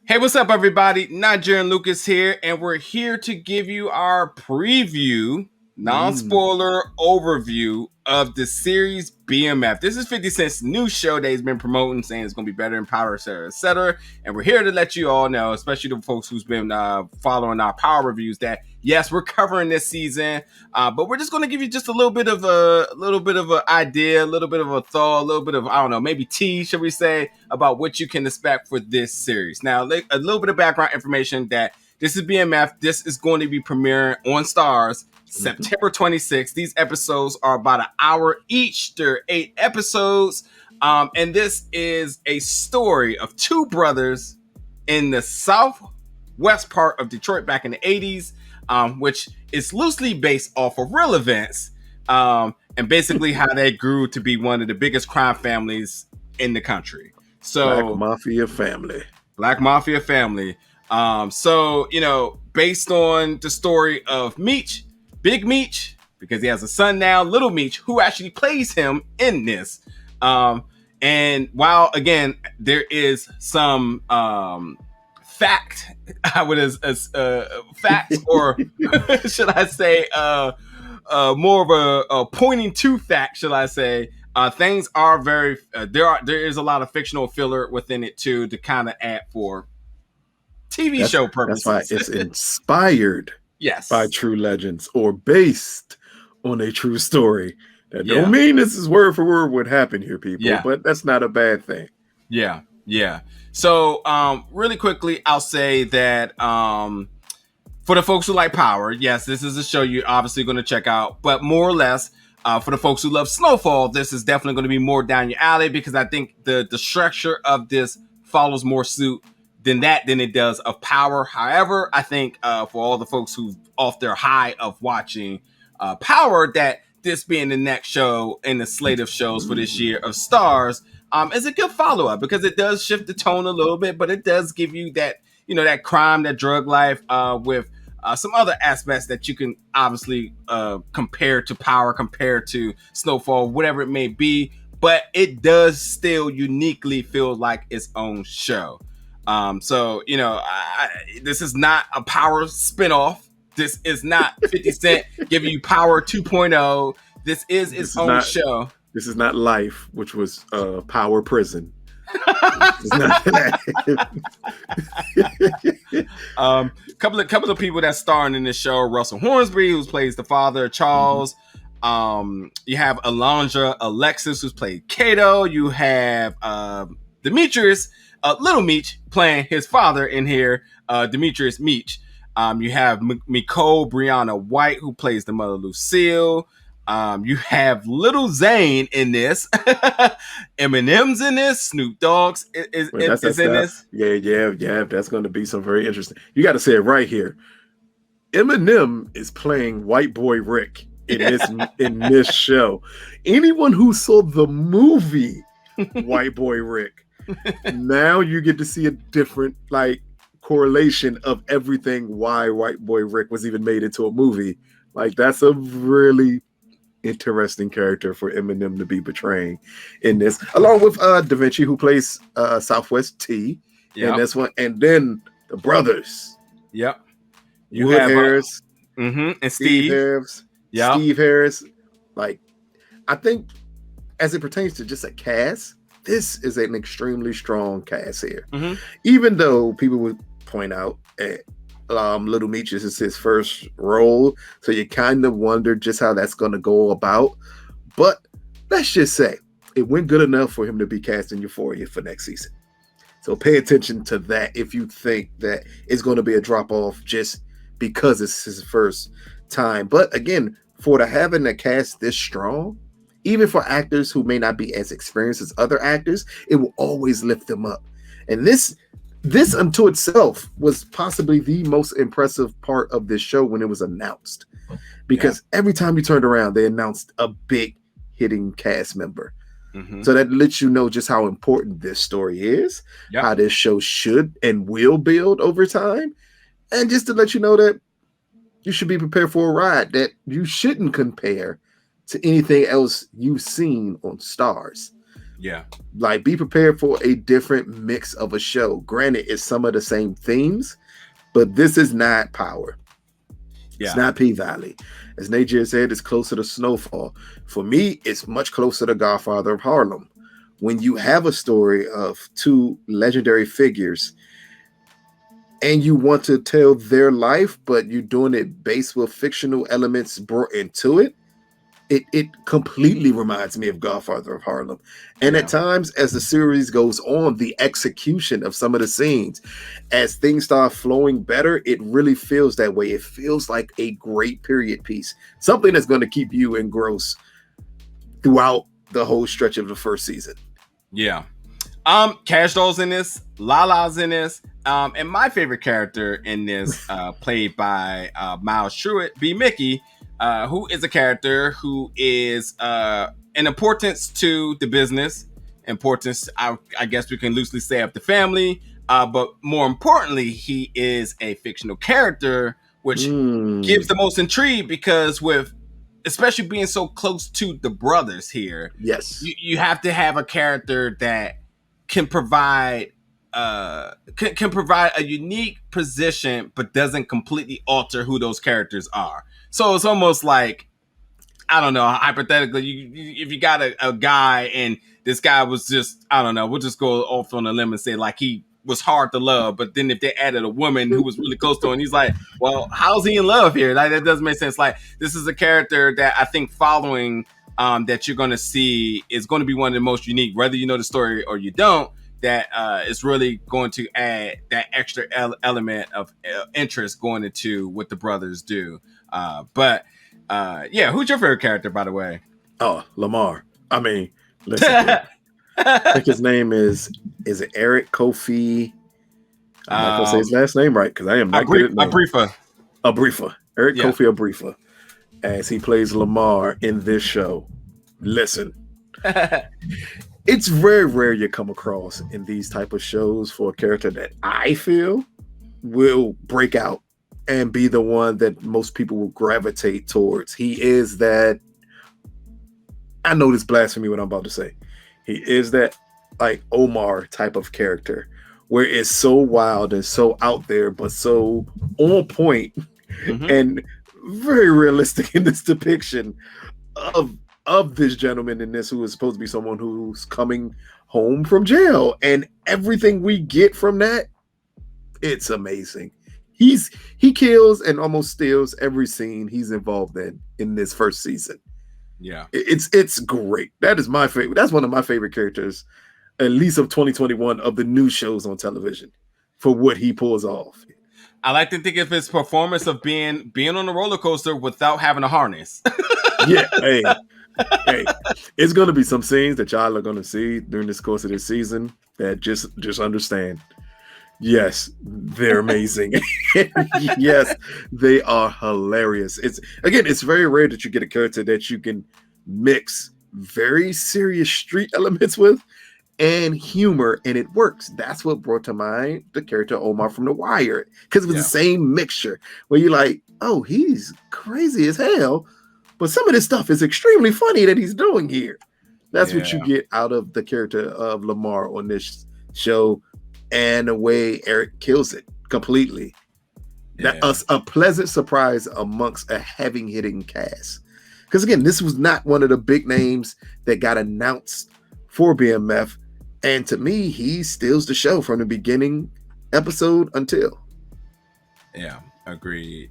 Hey, what's up, everybody? Nigerian Lucas here, and we're here to give you our preview, non-spoiler overview of the series BMF. This is 50 Cent's new show that he's been promoting, saying it's going to be better in Power, etc. And we're here to let you all know, especially the folks who's been following our Power reviews, that yes, we're covering this season, but we're just going to give you just a little bit of an idea, a little bit of a thought, a little bit of, I don't know, maybe tea, should we say, about what you can expect for this series. Now, a little bit of background information that this is BMF. This is going to be premiering on Starz September 26th. These episodes are about an hour each. There are 8 episodes. And this is a story of 2 brothers in the southwest part of Detroit back in the 80s, which is loosely based off of real events, and basically how they grew to be one of the biggest crime families in the country. So Black Mafia Family. So, you know, based on the story of Meech, Big Meech, because he has a son now, Little Meech, who actually plays him in this. And while, again, there is some fact, facts, or should I say, more of a pointing to fact, should I say, things are very, there is a lot of fictional filler within it too, to kind of add for TV show purposes. That's why it's inspired by true legends or based on a true story. That don't mean this is word for word what happened here, people, but that's not a bad thing. Yeah. So, really quickly, I'll say that for the folks who like Power, yes, this is a show you're obviously going to check out, but more or less, for the folks who love Snowfall, this is definitely going to be more down your alley, because I think the structure of this follows more suit than it does of Power. However, I think for all the folks who off their high of watching Power, that this being the next show in the slate of shows for this year of Starz is a good follow-up, because it does shift the tone a little bit, but it does give you that, you know, that crime, that drug life with some other aspects that you can obviously compare to Power, compare to Snowfall, whatever it may be, but it does still uniquely feel like its own show. So, you know, this is not a Power spinoff. This is not 50 Cent giving you Power 2.0. This is its own show. This is not Life, which was Power Prison. Couple of people that starring in this show: Russell Hornsby, who plays the father, Charles. You have Alondra Alexis, who's played Kato. You have Demetrius Little Meech playing his father in here, Demetrius Meech. You have Michole Briana White, who plays the mother, Lucille. You have Little Zane in this. Eminem's in this. Snoop Dogg's is in this. Yeah. That's going to be some very interesting. You got to say it right here. Eminem is playing White Boy Rick in this show. Anyone who saw the movie White Boy Rick, now you get to see a different correlation of everything. Why White Boy Rick was even made into a movie. That's a really interesting character for Eminem to be portraying in this, along with Da Vinci, who plays Southwest T in this one, and then the brothers. You Wood have Harris, and Steve Harris. Steve Harris. I think as it pertains to just a cast, this is an extremely strong cast here. Even though people would point out Little Meech is his first role, so you kind of wonder just how that's going to go about. But let's just say it went good enough for him to be cast in Euphoria for next season. So pay attention to that if you think that it's going to be a drop-off just because it's his first time. But again, for having a cast this strong, even for actors who may not be as experienced as other actors, it will always lift them up. And this unto itself was possibly the most impressive part of this show when it was announced, because every time you turned around, they announced a big hitting cast member. So that lets you know just how important this story is, how this show should and will build over time, and just to let you know that you should be prepared for a ride that you shouldn't compare to anything else you've seen on Starz. Yeah. Like, be prepared for a different mix of a show. Granted, it's some of the same themes, but this is not Power. Yeah. It's not P-Valley. As Nate just said, it's closer to Snowfall. For me, it's much closer to Godfather of Harlem. When you have a story of two legendary figures and you want to tell their life, but you're doing it based with fictional elements brought into it, it completely reminds me of Godfather of Harlem. And at times, as the series goes on, the execution of some of the scenes, as things start flowing better, it really feels that way. It feels like a great period piece, something that's going to keep you engrossed throughout the whole stretch of the first season. Yeah. Cash Doll's in this, Lala's in this, and my favorite character in this, played by Miles Truitt, B. Mickey, who is a character who is an importance to the business, importance, I guess we can loosely say, of the family, but more importantly, he is a fictional character, which gives the most intrigue, because with especially being so close to the brothers here, yes, you have to have a character that can provide can provide a unique position, but doesn't completely alter who those characters are. So it's almost like, I don't know, hypothetically, if you got a guy and this guy was just, I don't know, we'll just go off on a limb and say like he was hard to love, but then if they added a woman who was really close to him, he's like, well, how's he in love here? Like, that doesn't make sense. Like, this is a character that I think following that you're going to see is going to be one of the most unique, whether you know the story or you don't, that is really going to add that extra element of interest going into what the brothers do. But who's your favorite character, by the way? Oh, Lamar. I mean, listen, I think his name is it Eric Kofi? I'm not gonna say his last name right because I am not good at names. Abrifa. Eric Kofi Abrifa, as he plays Lamar in this show. Listen, it's very rare you come across in these type of shows for a character that I feel will break out and be the one that most people will gravitate towards. He is that, I know this blasphemy what I'm about to say. He is that like Omar type of character where it's so wild and so out there, but so on point and very realistic in this depiction of this gentleman in this, who is supposed to be someone who's coming home from jail, and everything we get from that, it's amazing. He kills and almost steals every scene he's involved in this first season. Yeah, it's great. That is my favorite. That's one of my favorite characters, at least of 2021, of the new shows on television, for what he pulls off. I like to think of his performance of being on a roller coaster without having a harness. Yeah, hey, it's gonna be some scenes that y'all are gonna see during this course of this season that just understand. Yes, they're amazing. Yes, they are hilarious. It's very rare that you get a character that you can mix very serious street elements with and humor, and it works. That's what brought to mind the character Omar from The Wire, because it was the same mixture where you're like, oh, he's crazy as hell, but some of this stuff is extremely funny that he's doing here. That's what you get out of the character of Lamar on this show. And the way Eric kills it completely. A pleasant surprise amongst a heavy hitting cast. Because again, this was not one of the big names that got announced for BMF. And to me, he steals the show from the beginning episode until. Yeah, agreed.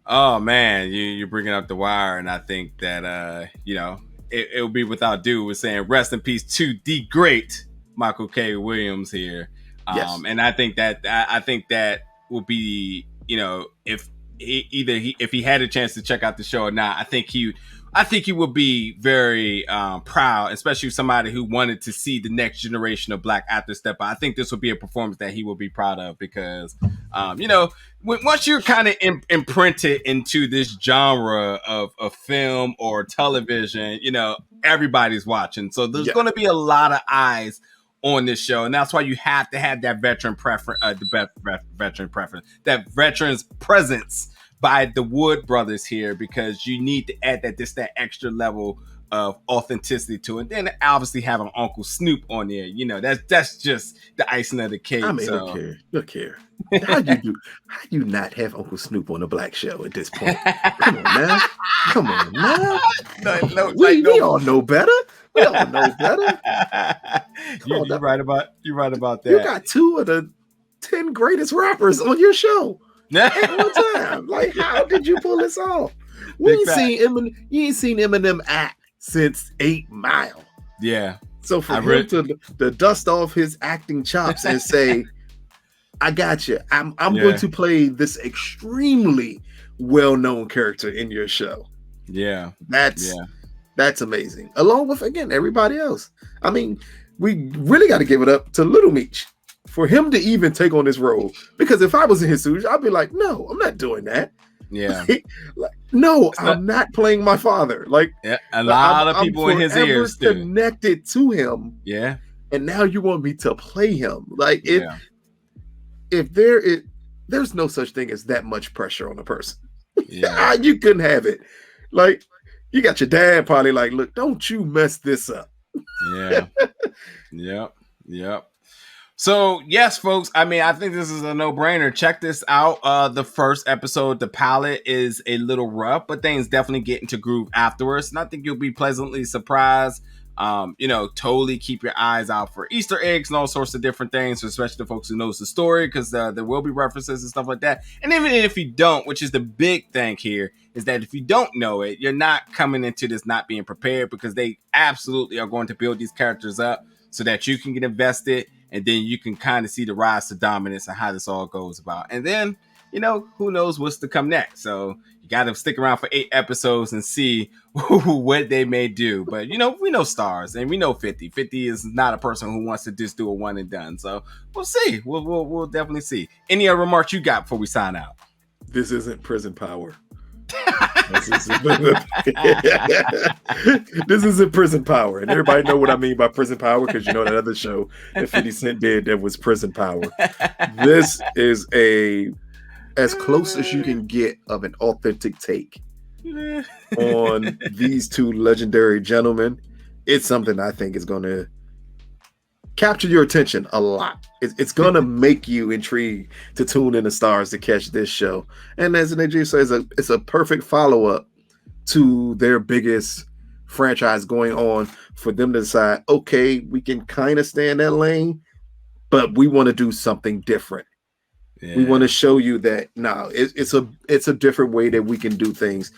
Oh man, you're bringing up The Wire, and I think that it would be without due with saying rest in peace to the great Michael K. Williams here. Yes. And I think that will be, if he had a chance to check out the show or not, I think he would be very proud, especially somebody who wanted to see the next generation of Black actors step up. I think this will be a performance that he will be proud of, because, once you're kind of imprinted into this genre of film or television, everybody's watching. So there's going to be a lot of eyes on this show, and that's why you have to have that veteran preference, that veteran's presence by the Wood brothers here, because you need to add that extra level of authenticity to it. Then obviously having Uncle Snoop on there, that's just the icing of the cake. I mean, look here. How you not have Uncle Snoop on the Black Show at this point? Come on now. We all know better. We all know better. You're right about that. You got 2 of the 10 greatest rappers on your show at one time. Like, how did you pull this off? You ain't seen Eminem act since 8 Mile. Yeah. So for him to dust off his acting chops and say, I got you. I'm going to play this extremely well-known character in your show. Yeah. That's amazing. Along with, again, everybody else. I mean, we really got to give it up to Little Meech for him to even take on this role. Because if I was in his shoes, I'd be like, no, I'm not doing that. Yeah. I'm not playing my father. Like, a lot of people in his ears connected to him. Yeah. And now you want me to play him. Like, if there's no such thing as that much pressure on a person. Yeah. You couldn't have it. Like, you got your dad probably like, look, don't you mess this up. Yeah. Yep. So, yes, folks, I mean, I think this is a no-brainer. Check this out. The first episode, the pilot, is a little rough, but things definitely get into groove afterwards. And I think you'll be pleasantly surprised. Totally keep your eyes out for Easter eggs and all sorts of different things, especially the folks who knows the story, because there will be references and stuff like that. And even if you don't, which is the big thing here, is that if you don't know it, you're not coming into this not being prepared, because they absolutely are going to build these characters up so that you can get invested, and then you can kind of see the rise to dominance and how this all goes about. And then, who knows what's to come next. So you got to stick around for 8 episodes and see what they may do. But, we know Starz, and we know 50. 50 is not a person who wants to just do a one and done. So we'll see. We'll definitely see. Any other remarks you got before we sign out? This isn't prison power. This isn't prison power. And everybody know what I mean by prison power, because that other show that 50 Cent did that was prison power. This is as close as you can get of an authentic take on these 2 legendary gentlemen. It's something I think is going to capture your attention a lot. It's going to make you intrigued to tune in to Starz to catch this show. And as AJ says, it's a perfect follow-up to their biggest franchise going on, for them to decide, okay, we can kind of stay in that lane, but we want to do something different. Yeah. We want to show you that it's a different way that we can do things,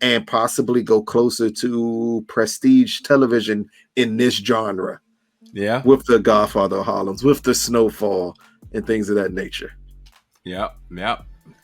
and possibly go closer to prestige television in this genre. Yeah. With the Godfather of Harlem's, with the Snowfall and things of that nature. Yep.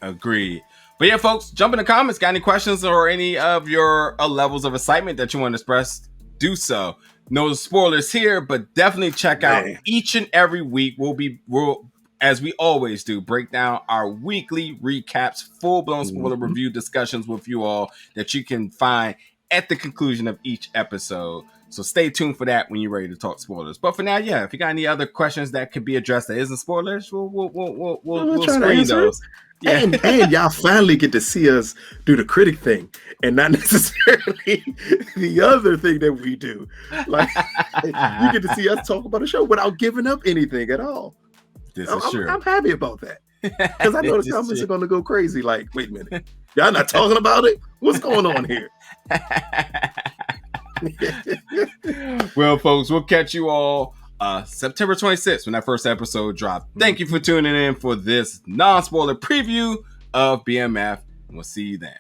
Agreed. But yeah, folks, jump in the comments. Got any questions or any of your levels of excitement that you want to express? Do so. No spoilers here, but definitely check out each and every week. We'll, as we always do, break down our weekly recaps, full-blown spoiler review discussions with you all that you can find at the conclusion of each episode. So stay tuned for that when you're ready to talk spoilers. But for now, if you got any other questions that could be addressed that isn't spoilers, we'll screen those. Yeah. And y'all finally get to see us do the critic thing, and not necessarily the other thing that we do. Like, you get to see us talk about a show without giving up anything at all. This is true. I'm happy about that, because I know the comments are going to go crazy. Like, wait a minute, y'all not talking about it? What's going on here? Well, folks, we'll catch you all September 26th when that first episode drops. Thank you for tuning in for this non-spoiler preview of BMF, and we'll see you then.